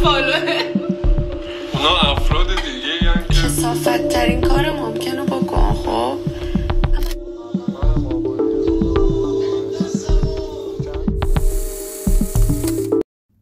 فالوه. اونا افراد دیگه یعنی که کثافت ترین کار ممکنه بکن. خب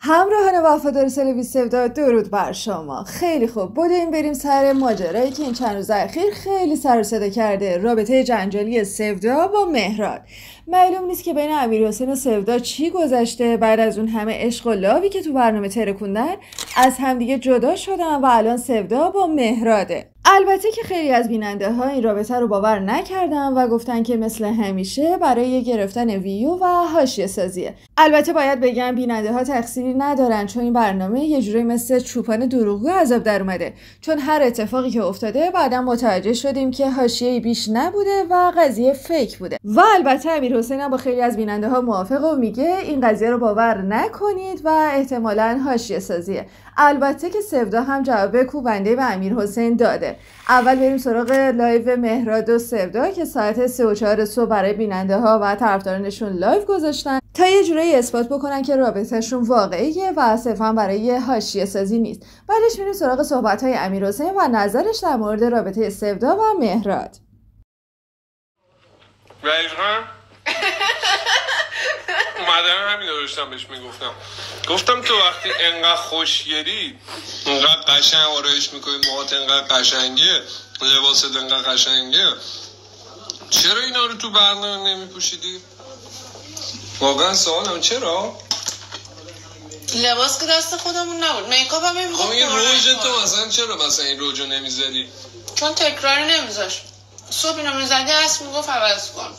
همراهان وفادار سلوی سودا، درود بر شما. خیلی خوب، بریم بریم سر ماجرایی که این چند روز اخیر خیلی سر و صدا کرده، رابطه جنجالی سودا با مهراد. معلوم نیست که بین امیرحسین و سودا چی گذشته. بعد از اون همه عشق و لاوی که تو برنامه ترکوندن، از همدیگه جدا شدن و الان سودا با مهراده. البته که خیلی از بیننده ها این رابطه رو باور نکردن و گفتن که مثل همیشه برای گرفتن ویو و حاشیه سازیه. البته باید بگم بیننده ها تقصیری ندارن، چون این برنامه یه جوری مثل چوپان دروغگو عذاب در اومده، چون هر اتفاقی که افتاده بعداً متوجه شدیم که حاشیه‌ای بیش نبوده و قضیه فیک بوده. و البته امیرحسین هم با خیلی از بیننده ها موافقه و میگه این قضیه رو باور نکنید و احتمالاً حاشیه سازیه. البته که سودا هم جواب کوبنده به امیرحسین داده. اول بریم سراغ لایو مهراد و سودا که ساعت 3 و 4 صبح برای بیننده ها و طرفدارانشون لایو گذاشتن تا یه جورایی اثبات بکنن که رابطهشون واقعیه و صرفا برای حاشیه سازی نیست. بعدش میریم سراغ صحبت های امیرحسین و نظرش در مورد رابطه سودا و مهراد. اومدن همین رو داشتم بهش میگفتم. گفتم تو وقتی انقدر خوشگلی، انقدر قشنگ آرایش میکنی، موهات انقدر قشنگه، لباست انقدر قشنگه، چرا اینا رو تو برنامه نمیپوشیدی؟ واقعا سوالم چرا؟ لباس که دست خودمون نبود، میکاپ هم میگفت. خب این روژ تو مثلا چرا مثلا این روژو نمیزدی؟ چون تکراری نمیذاش. صبح اینو میزدی اصل میگفت عوض کن.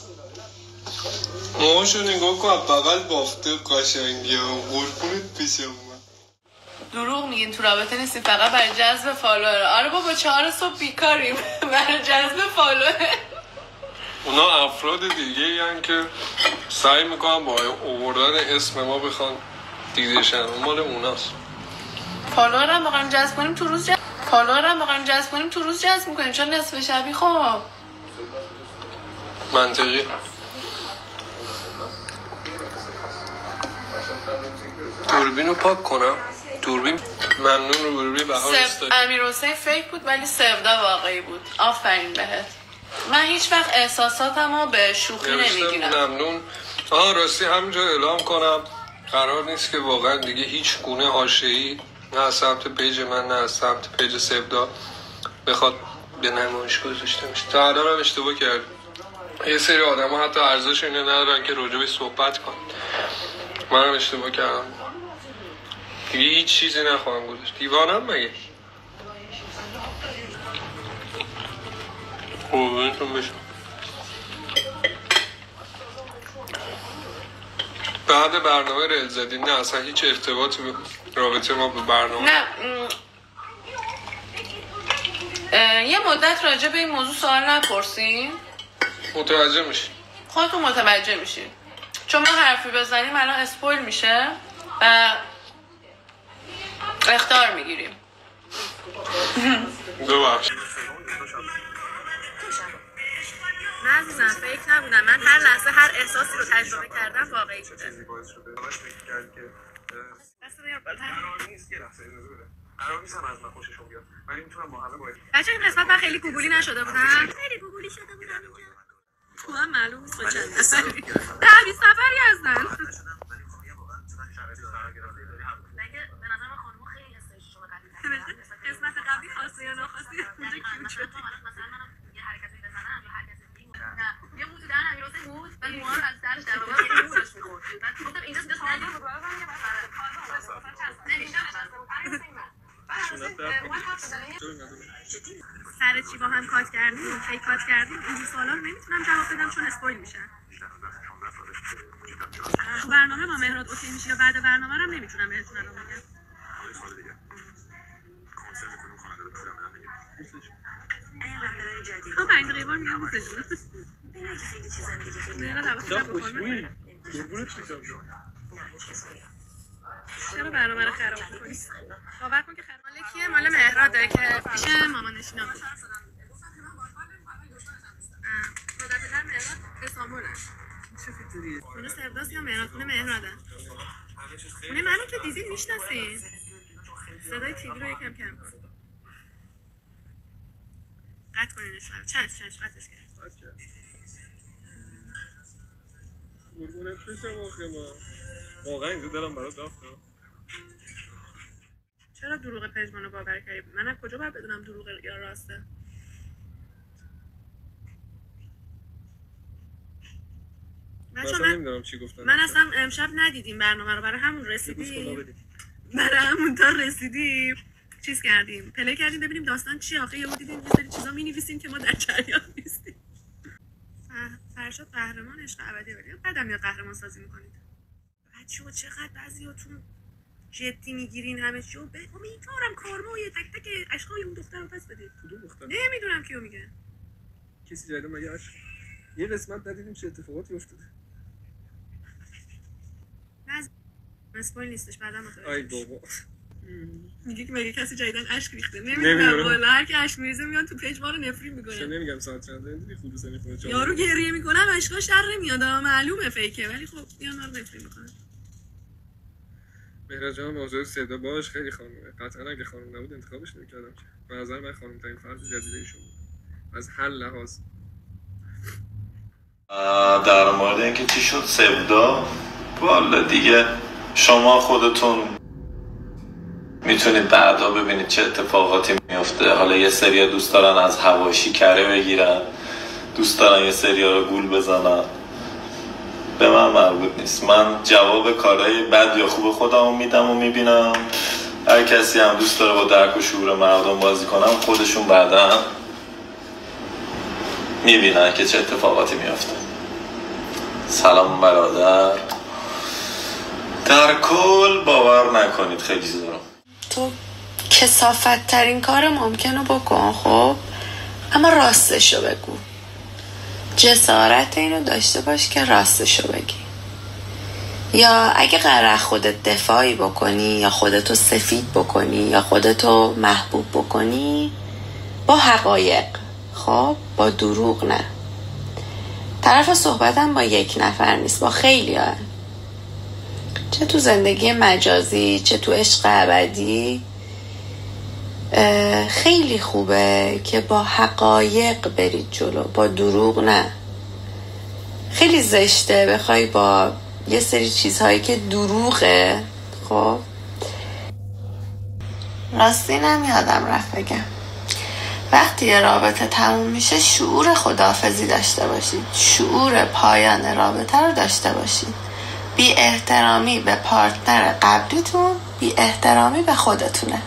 موهاشو نگاه کن، بغل بافته قشنگی هم قربونت پیشم من. دروغ میگین تو رابطه نیستی، فقط برای جذب فالوور. آره بابا 4 صبح بیکاریم برای جذب فالوور. اونا افراد دیگه یعنی که سعی میکنن با آوردن اسم ما بخوان دیده شن، مال اوناست. فالوور هم واقعا جذب کنیم تو روز جذب میکنیم، چون نصف شبی. خب منطقی. دوربین رو پاک کنم. دوربین ممنون رو دوربین بهار استاری. امیرحسین فیک بود ولی سودا واقعی بود. آفرین بهت. من هیچ وقت احساساتمو به شوخی نمیگیرم. ممنون. راستی همینجا اعلام کنم قرار نیست که واقعا دیگه هیچ گونه حاشیه‌ای نه از سمت پیج من نه از سمت پیج سودا بخواد به نمایش گذاشته بشه. تا الان هم اشتباه کردم. یه سری آدم‌ها حتی ارزش اینو ندارن که راجع به صحبت کنن. منم اشتباه کردم. دیگه هیچ چیزی نخواهم گذاشت. دیوانم مگه؟ قربونتون بشم. بعد برنامه ریل زدین؟ نه اصلا هیچ ارتباطی به رابطه ما به برنامه نه. یه مدت راجع به این موضوع سوال نپرسین؟ متوجه میشین. خودتون متوجه میشین. چون ما حرفی بزنیم الان اسپویل میشه و اخطار میگیریم. ببخش. نه عزیزم فیک نبودم. من هر لحظه هر احساسی رو تجربه کردم واقعی بوده. بچه این قسمت من خیلی گوگولی نشده بودم. خیلی گوگولی شده بودم اینجا. خوبم معلوم نیست با چند نفری. 10-20 نفری هستن. قسمت قبلی خواسته یا نخواسته اونجا کیوت شد. یه موزی در امیرحسین بود و موها رو از درش در آورد یه موزش میخورد. بعد گفتم اینجا سیده سوال رو سر چی با هم کات کردیم، فیک کات کردیم، اینجور سوالا رو نمیتونم جواب بدم چون اسپویل میشه. برنامه با مهراد اوکی میشه یا بعد برنامه رو نمیتونم بهتون الان بگم. خب 5 دقیقه بار میگم بوسش چرا برنامه رو خراب کنی؟ باور کن که خراب. مال کیه؟ مال مهراده که پیش مامانشینا بود. مادر پدر مهراد به سامونه. خونه سرداست یا مهراد؟ خونه مهراده. خونه منو که دیدین میشناسین. صدای تیوی رو یکم کم کن. قطع کنینش رو. چشم قطعش کرد. قربونت بشم آخه واقعا اینجا دلم برات رفته. چرا دروغ پژمانو باور کردی؟ من از کجا باید بدونم دروغ یا راسته؟ نمیدونم چی گفتن. من اصلا امشب ندیدیم برنامه رو، برای همون رسیدیم چیز کردیم، پلی کردیم ببینیم داستان چی. آخه یهو دیدیم یه سری چیزا می‌نویسیم که ما در جریان نیستیم. فرشاد قهرمان عشق ابدی، ولی بعدم میاد قهرمان سازی می‌کنید. بچه‌ها چقدر بعضیاتون جدی میگیرین همه چی رو. امیدوارم کارما و یه تک تک عشقای اون دختر رو پس بدید. کدوم دختر؟ نمیدونم کیو میگه. کسی جدیدا مگه عشق یه قسمت ندیدیم چه اتفاقاتی افتاده؟ اسپویل نیستش بعدا متوجه. ای بابا. میگه که مگه کسی جدیدن اشک ریخته؟ نمیدونم والا، هر کی اشک میریزه میاد تو پیج ما رو نفرین میکنه. چه نمیگم ساعت چنده دیدی خلوص میکنه. یارو گریه میکنه اشکاش در نمیاد، معلومه فیکه، ولی خب میان ما رو نفرین میکنه. مهراد جان موضوع سودا باش خیلی خانومه. قطعا اگه خانم نبود انتخابش نمی‌کردم. به نظر من خانم ترین فرد جزیره ایشون از هر لحاظ. در مورد اینکه چی شد سودا، والا دیگه شما خودتون میتونید بعدا ببینید چه اتفاقاتی میفته. حالا یه سری دوست دارن از حواشی کره بگیرن، دوست دارن یه سری رو گول بزنن، به من مربوط نیست. من جواب کارهای بد یا خوب خودمو میدم و میبینم. هر کسی هم دوست داره با درک و شعور مردم بازی کنم، خودشون بعدا میبینن که چه اتفاقاتی میفته. سلام برادر. در کل باور نکنید خیلی زورم. تو کثافت ترین کار ممکنه بکن، خب اما راستشو بگو. جسارت اینو داشته باش که راستشو بگی. یا اگه قراره خودت دفاعی بکنی یا خودتو سفید بکنی یا خودتو محبوب بکنی، با حقایق، خب با دروغ نه. طرف صحبتم با یک نفر نیست، با خیلی ها. چه تو زندگی مجازی چه تو عشق ابدی. خیلی خوبه که با حقایق برید جلو، با دروغ نه. خیلی زشته بخوای با یه سری چیزهایی که دروغه. خب راستی نمیادم رفت بگم، وقتی یه رابطه تموم میشه شعور خداحافظی داشته باشید، شعور پایان رابطه رو داشته باشید. بی احترامی به پارتنر قبلیتون بی احترامی به خودتونه.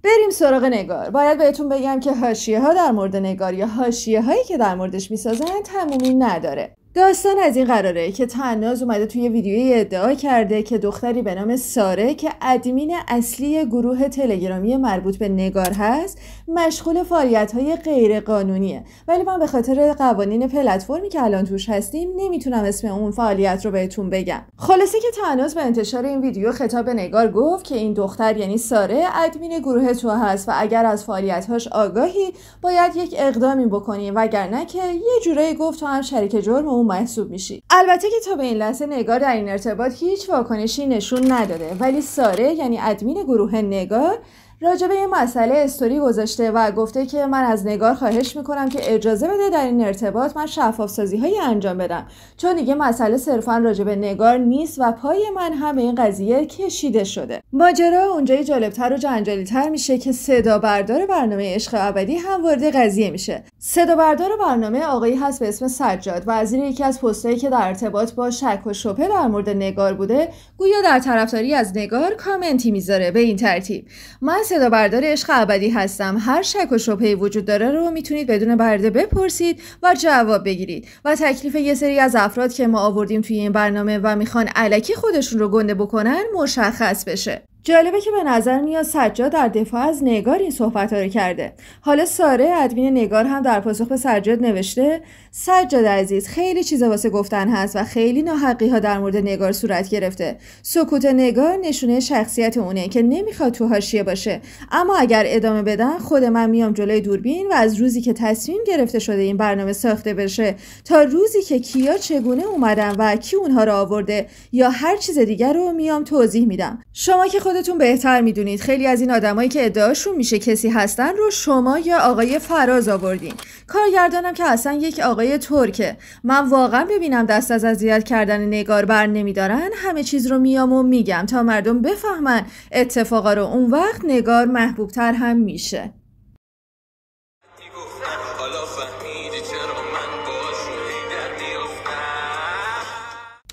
بریم سراغ نگار. باید بهتون بگم که حاشیه‌ها در مورد نگار یا حاشیه‌هایی که در موردش میسازن تمومی نداره. داستان از این قراره که طناز اومده توی ویدیویی ادعا کرده که دختری به نام ساره که ادمین اصلی گروه تلگرامی مربوط به نگار هست مشغول فعالیت‌های غیرقانونیه، ولی من به خاطر قوانین پلتفرمی که الان توش هستیم نمیتونم اسم اون فعالیت رو بهتون بگم. خلاصه که طناز به انتشار این ویدیو خطاب به نگار گفت که این دختر یعنی ساره ادمین گروه تو هست و اگر از فعالیت‌هاش آگاهی باید یک اقدامی بکنیم، وگرنه که یه جورایی گفت تو هم شریک جرم اون محسوب میشی. البته که تا به این لحظه نگار در این ارتباط هیچ واکنشی نشون نداده، ولی ساره یعنی ادمین گروه نگار راجع به این مسئله استوری گذاشته و گفته که من از نگار خواهش میکنم که اجازه بده در این ارتباط من شفاف سازی هایی انجام بدم، چون دیگه مسئله صرفا راجع به نگار نیست و پای من هم به این قضیه کشیده شده. ماجرا اونجایی جالبتر و جنجالی‌تر میشه که صدا بردار برنامه عشق ابدی هم وارد قضیه میشه. صدا بردار برنامه آقایی هست به اسم سجاد و از یکی از پستایی که در ارتباط با شک و شبهه در مورد نگار بوده گویا در طرفداری از نگار کامنتی میذاره به این ترتیب: من صدا بردار عشق ابدی هستم، هر شک و شبهه‌ای وجود داره رو میتونید بدون برده بپرسید و جواب بگیرید و تکلیف یه سری از افراد که ما آوردیم توی این برنامه و میخوان الکی خودشون رو گنده بکنن مشخص بشه. جالبه که به نظر میاد سجاد در دفاع از نگار این صحبت‌ها رو کرده. حالا ساره ادمین نگار هم در پاسخ به سجاد نوشته سجاد عزیز خیلی چیزا واسه گفتن هست و خیلی ناحقی‌ها در مورد نگار صورت گرفته. سکوت نگار نشونه شخصیت اونه که نمیخواد تو حاشیه باشه، اما اگر ادامه بدن خود من میام جلوی دوربین و از روزی که تصمیم گرفته شده این برنامه ساخته بشه تا روزی که کیا چگونه اومدن و کی اونها رو آورده یا هر چیز دیگر رو میام توضیح میدم. شما که خودتون بهتر میدونید خیلی از این آدمایی که ادعاشون میشه کسی هستن رو شما یا آقای فراز آوردین. کارگردانم که اصلا یک آقای ترکه. من واقعا ببینم دست از اذیت کردن نگار بر نمیدارن، همه چیز رو میام و میگم تا مردم بفهمن اتفاقا رو، اون وقت نگار محبوبتر هم میشه.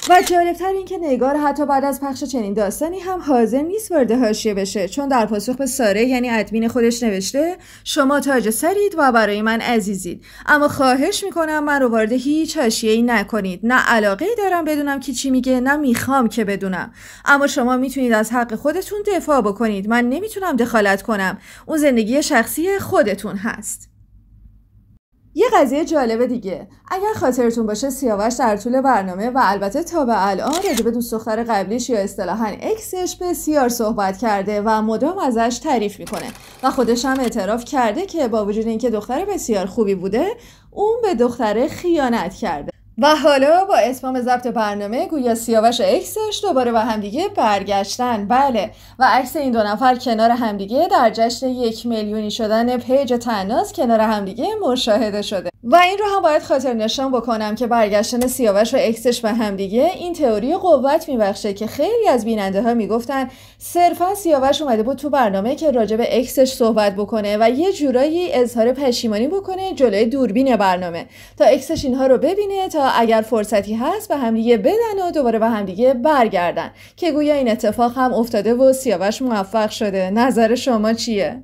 و جالبتر این که نگار حتی بعد از پخش چنین داستانی هم حاضر نیست وارد حاشیه بشه، چون در پاسخ به ساره یعنی ادمین خودش نوشته شما تاج سرید و برای من عزیزید، اما خواهش میکنم من رو وارد هیچ حاشیه‌ای نکنید. نه علاقه دارم بدونم کی چی میگه، نه میخوام که بدونم، اما شما میتونید از حق خودتون دفاع بکنید. من نمیتونم دخالت کنم، اون زندگی شخصی خودتون هست. یه قضیه جالبه دیگه، اگر خاطرتون باشه سیاوش در طول برنامه و البته تا به الان راجع به دوست دختر قبلیش یا اصطلاحاً اکسش بسیار صحبت کرده و مدام ازش تعریف میکنه و خودش هم اعتراف کرده که با وجود اینکه دختر بسیار خوبی بوده اون به دختره خیانت کرده. و حالا با اتمام ضبط برنامه گویا سیاوش و اکسش دوباره با همدیگه برگشتن. بله، و عکس این دو نفر کنار همدیگه در جشن 1 میلیونی شدن پیج طناز کنار همدیگه مشاهده شده. و این رو هم باید خاطر نشان بکنم که برگشتن سیاوش و اکسش به همدیگه این تئوری قوت میبخشه که خیلی از بیننده ها میگفتن صرفا سیاوش اومده بود تو برنامه که راجع به اکسش صحبت بکنه و یه جورایی اظهار پشیمانی بکنه جلوی دوربین برنامه تا اکسش اینها رو ببینه تا اگر فرصتی هست به همدیگه بدن و دوباره به همدیگه برگردن، که گویا این اتفاق هم افتاده و سیاوش موفق شده. نظر شما چیه؟